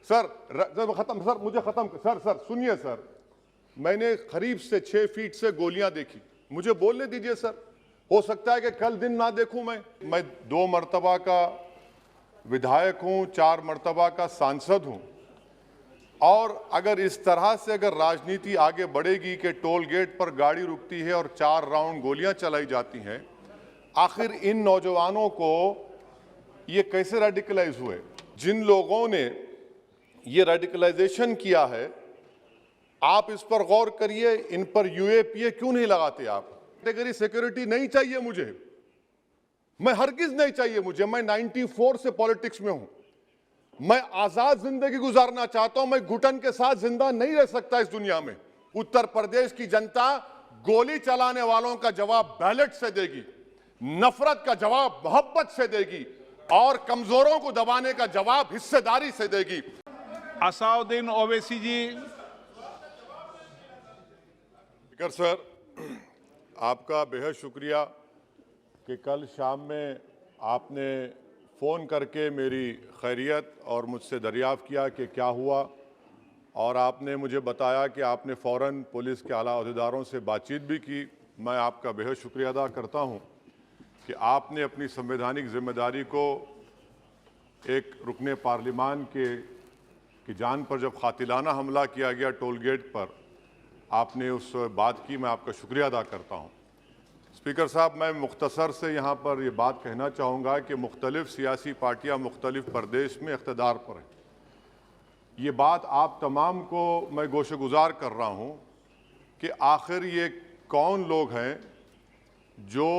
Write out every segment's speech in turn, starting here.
Sir खत्म sir, मुझे खत्म सर सुनिए सर, मैंने करीब से 6 फीट से गोलियां देखी, मुझे बोलने दीजिए सर। हो सकता है कि कल दिन ना देखूं। मैं 2 मर्तबा का विधायक हूं, 4 मर्तबा का सांसद हूं, और अगर इस तरह से अगर राजनीति आगे बढ़ेगी कि टोल गेट पर गाड़ी रुकती है और 4 राउंड गोलियां चलाई जाती हैं, आखिर इन नौजवानों को ये कैसे रेडिकलाइज हुए? जिन लोगों ने ये रेडिकलाइजेशन किया है, आप इस पर गौर करिए, इन पर यूएपीए क्यों नहीं लगाते आप? कैटेगरी सिक्योरिटी नहीं चाहिए मुझे, मैं हरगिज नहीं चाहिए मुझे। मैं 94 से पॉलिटिक्स में हूं, मैं आजाद जिंदगी गुजारना चाहता हूं, मैं घुटन के साथ जिंदा नहीं रह सकता इस दुनिया में। उत्तर प्रदेश की जनता गोली चलाने वालों का जवाब बैलेट से देगी, नफरत का जवाब मोहब्बत से देगी, और कमजोरों को दबाने का जवाब हिस्सेदारी से देगी। असाउद्दीन ओवैसी जी। स्पीकर सर, आपका बेहद शुक्रिया कि कल शाम में आपने फ़ोन करके मेरी खैरियत और मुझसे दरियाफ़्त किया कि क्या हुआ, और आपने मुझे बताया कि आपने फ़ौरन पुलिस के आला अहदेदारों से बातचीत भी की। मैं आपका बेहद शुक्रिया अदा करता हूं कि आपने अपनी संवैधानिक जिम्मेदारी को एक रुकने पार्लिमान की जान पर जब कातिलाना हमला किया गया टोल गेट पर, आपने उस बात की। मैं आपका शुक्रिया अदा करता हूं। स्पीकर साहब, मैं मुख्तसर से यहाँ पर ये बात कहना चाहूँगा कि मुख्तलिफ सियासी पार्टियाँ मुख्तलिफ प्रदेश में इक़्तिदार पर हैं। ये बात आप तमाम को मैं गोशगुजार कर रहा हूँ कि आखिर ये कौन लोग हैं जो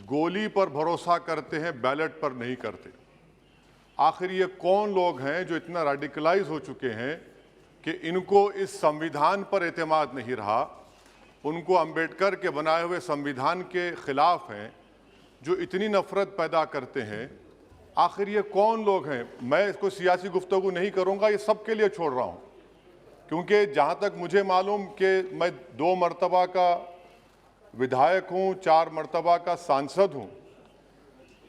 गोली पर भरोसा करते हैं, बैलेट पर नहीं करते? आखिर ये कौन लोग हैं जो इतना रेडिकलाइज हो चुके हैं कि इनको इस संविधान पर एतमाद नहीं रहा, उनको अंबेडकर के बनाए हुए संविधान के खिलाफ हैं, जो इतनी नफरत पैदा करते हैं? आखिर ये कौन लोग हैं? मैं इसको सियासी गुफ्तगू नहीं करूंगा, ये सबके लिए छोड़ रहा हूं, क्योंकि जहां तक मुझे मालूम कि मैं 2 मर्तबा का विधायक हूं, 4 मर्तबा का सांसद हूं,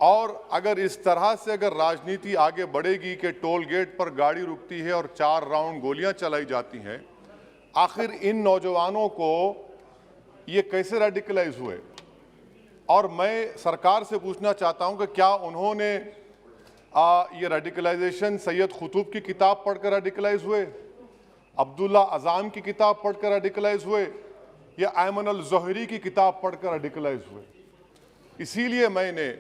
और अगर इस तरह से अगर राजनीति आगे बढ़ेगी कि टोल गेट पर गाड़ी रुकती है और 4 राउंड गोलियां चलाई जाती हैं, आखिर इन नौजवानों को ये कैसे रेडिकलाइज हुए? और मैं सरकार से पूछना चाहता हूं कि क्या उन्होंने ये रेडिकलाइजेशन सैयद कुतुब की किताब पढ़कर रेडिकलाइज हुए, अब्दुल्ला अज़ाम की किताब पढ़कर रेडिकलाइज हुए, या अयमन अल ज़ोहरी की किताब पढ़कर रेडिकलाइज हुए? इसीलिए मैंने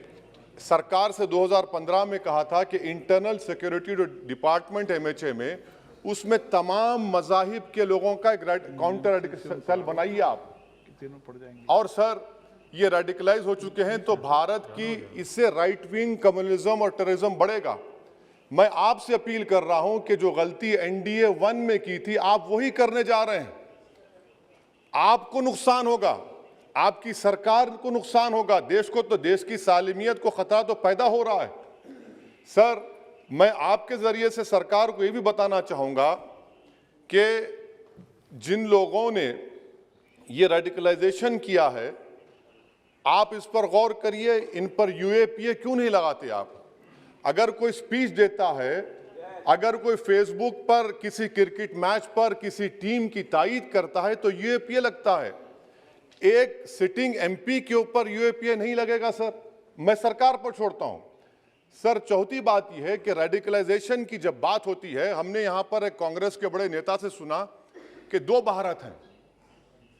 सरकार से 2015 में कहा था कि इंटरनल सिक्योरिटी डिपार्टमेंट MHA में, उसमें तमाम मज़ाहिब के लोगों का एक काउंटर सेल बनाइए आप। और सर, ये रेडिकलाइज हो चुके हैं तो भारत की इससे राइट विंग कम्युनिज्म और टेररिज्म बढ़ेगा। मैं आपसे अपील कर रहा हूं कि जो गलती NDA 1 में की थी, आप वही करने जा रहे हैं। आपको नुकसान होगा, आपकी सरकार को नुकसान होगा, देश को तो, देश की सालिमियत को खतरा तो पैदा हो रहा है। सर, मैं आपके जरिए से सरकार को यह भी बताना चाहूंगा कि जिन लोगों ने ये रेडिकलाइजेशन किया है, आप इस पर गौर करिए, इन पर यूएपीए क्यों नहीं लगाते आप? अगर कोई स्पीच देता है, अगर कोई फेसबुक पर किसी क्रिकेट मैच पर किसी टीम की तायीद करता है तो यूएपीए लगता है। एक सिटिंग MP के ऊपर यूएपीए नहीं लगेगा सर, मैं सरकार पर छोड़ता हूं। सर, चौथी बात यह है कि रेडिकलाइजेशन की जब बात होती है, हमने यहां पर एक कांग्रेस के बड़े नेता से सुना कि 2 भारत हैं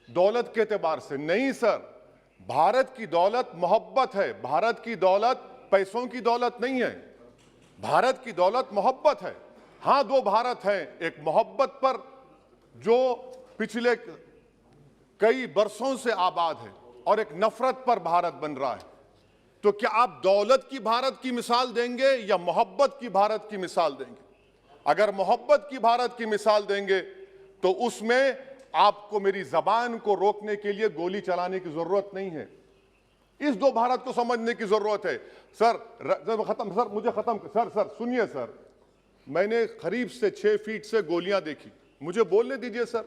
दौलत के एतबार से। नहीं सर, भारत की दौलत मोहब्बत है, भारत की दौलत पैसों की दौलत नहीं है, भारत की दौलत मोहब्बत है। हां, 2 भारत हैं, एक मोहब्बत पर जो पिछले कई बरसों से आबाद है, और एक नफरत पर भारत बन रहा है। तो क्या आप दौलत की भारत की मिसाल देंगे या मोहब्बत की भारत की मिसाल देंगे? अगर मोहब्बत की भारत की मिसाल देंगे तो उसमें आपको मेरी जबान को रोकने के लिए गोली चलाने की जरूरत नहीं है। इस 2 भारत को समझने की जरूरत है। सर खत्म सर, मुझे खत्म सर सुनिए सर, मैंने करीब से 6 फीट से गोलियां देखी, मुझे बोलने दीजिए सर।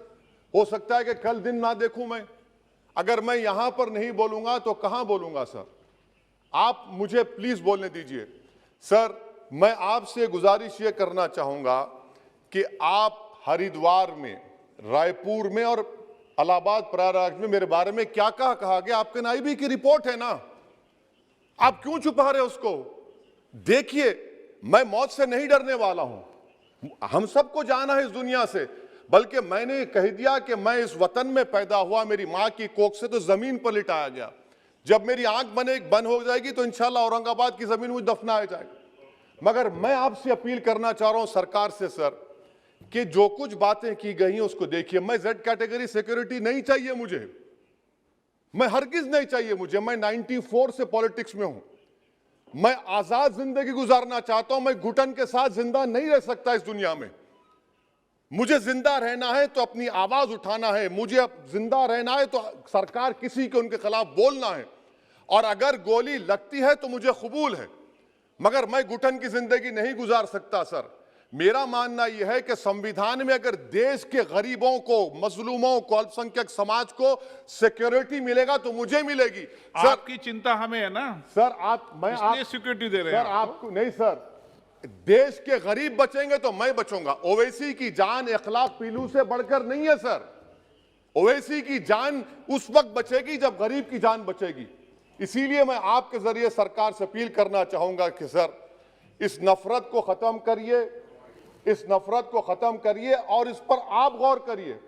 हो सकता है कि कल दिन ना देखूं मैं, अगर मैं यहां पर नहीं बोलूंगा तो कहां बोलूंगा सर? आप मुझे प्लीज बोलने दीजिए। सर, मैं आपसे गुजारिश ये करना चाहूंगा कि आप हरिद्वार में, रायपुर में और इलाहाबाद प्रयागराज में मेरे बारे में क्या कहा गया। आपके नाईबी की रिपोर्ट है ना, आप क्यों छुपा रहे उसको? देखिए, मैं मौत से नहीं डरने वाला हूं, हम सबको जाना है इस दुनिया से, बल्कि मैंने कह दिया कि मैं इस वतन में पैदा हुआ, मेरी मां की कोख से तो जमीन पर लिटाया गया। जब मेरी आंख बंद हो जाएगी तो इंशाल्लाह औरंगाबाद की जमीन मुझे दफनाया जाएगा। मगर मैं आपसे अपील करना चाह रहा हूं सरकार से सर, कि जो कुछ बातें की गई हैं उसको देखिए। मैं जेड कैटेगरी सिक्योरिटी नहीं चाहिए मुझे, मैं हरगिज नहीं चाहिए मुझे। मैं 94 से पॉलिटिक्स में हूं, मैं आजाद जिंदगी गुजारना चाहता हूं। मैं घुटन के साथ जिंदा नहीं रह सकता इस दुनिया में। मुझे जिंदा रहना है तो अपनी आवाज उठाना है, मुझे अब जिंदा रहना है तो सरकार किसी के उनके खिलाफ बोलना है, और अगर गोली लगती है तो मुझे कबूल है, मगर मैं घुटन की जिंदगी नहीं गुजार सकता सर। मेरा मानना यह है कि संविधान में अगर देश के गरीबों को, मजलूमों को, अल्पसंख्यक समाज को सिक्योरिटी मिलेगा तो मुझे मिलेगी सर। आपकी चिंता हमें है ना सर, इसलिए सिक्योरिटी दे रहे हैं सर आपको नहीं सर, देश के गरीब बचेंगे तो मैं बचूंगा। ओवैसी की जान इखलाक पीलू से बढ़कर नहीं है सर। ओवैसी की जान उस वक्त बचेगी जब गरीब की जान बचेगी। इसीलिए मैं आपके जरिए सरकार से अपील करना चाहूंगा कि सर, इस नफरत को खत्म करिए, इस नफरत को खत्म करिए और इस पर आप गौर करिए।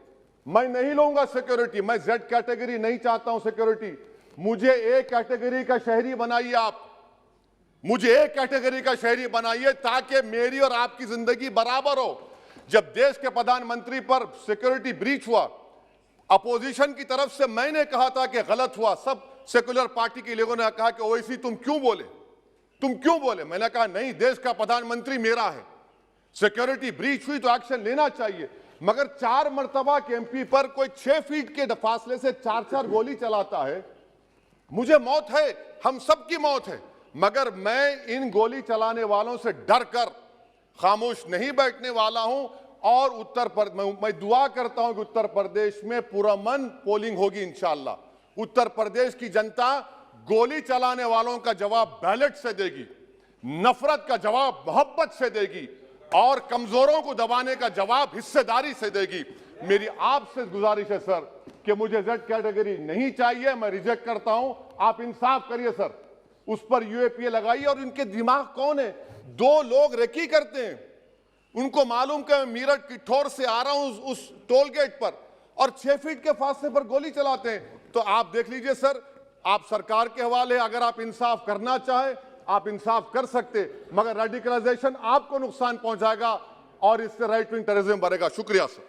मैं नहीं लूंगा सिक्योरिटी, मैं जेड कैटेगरी नहीं चाहता हूं सिक्योरिटी। मुझे ए कैटेगरी का शहरी बनाइए आप, मुझे ए कैटेगरी का शहरी बनाइए ताकि मेरी और आपकी जिंदगी बराबर हो। जब देश के प्रधानमंत्री पर सिक्योरिटी ब्रीच हुआ, अपोजिशन की तरफ से मैंने कहा था कि गलत हुआ। सब सेकुलर पार्टी के लोगों ने कहा कि ओवैसी तुम क्यों बोले? मैंने कहा नहीं, देश का प्रधानमंत्री मेरा है, सिक्योरिटी ब्रीच हुई तो एक्शन लेना चाहिए। मगर 4 मर्तबा के एमपी पर कोई 6 फीट के फासले से 4-4 गोली चलाता है। मुझे मौत है, हम सबकी मौत है, मगर मैं इन गोली चलाने वालों से डर कर खामोश नहीं बैठने वाला हूं। और मैं दुआ करता हूं कि उत्तर प्रदेश में पुरअमन पोलिंग होगी इंशाअल्लाह। उत्तर प्रदेश की जनता गोली चलाने वालों का जवाब बैलेट से देगी, नफरत का जवाब मोहब्बत से देगी, और कमजोरों को दबाने का जवाब हिस्सेदारी से देगी। मेरी आपसे गुजारिश है सर कि मुझे जेड कैटेगरी नहीं चाहिए, मैं रिजेक्ट करता हूं। आप इंसाफ करिए सर, उस पर यूएपीए लगाइए। और इनके दिमाग कौन है? 2 लोग रेकी करते हैं, उनको मालूम कि मैं मीरठ किठौर से आ रहा हूं उस टोल गेट पर, और 6 फीट के फासले पर गोली चलाते हैं। तो आप देख लीजिए सर, आप सरकार के हवाले, अगर आप इंसाफ करना चाहे आप इंसाफ कर सकते, मगर रेडिकलाइजेशन आपको नुकसान पहुंचाएगा और इससे राइट विंग टेररिज्म बढ़ेगा। शुक्रिया सर।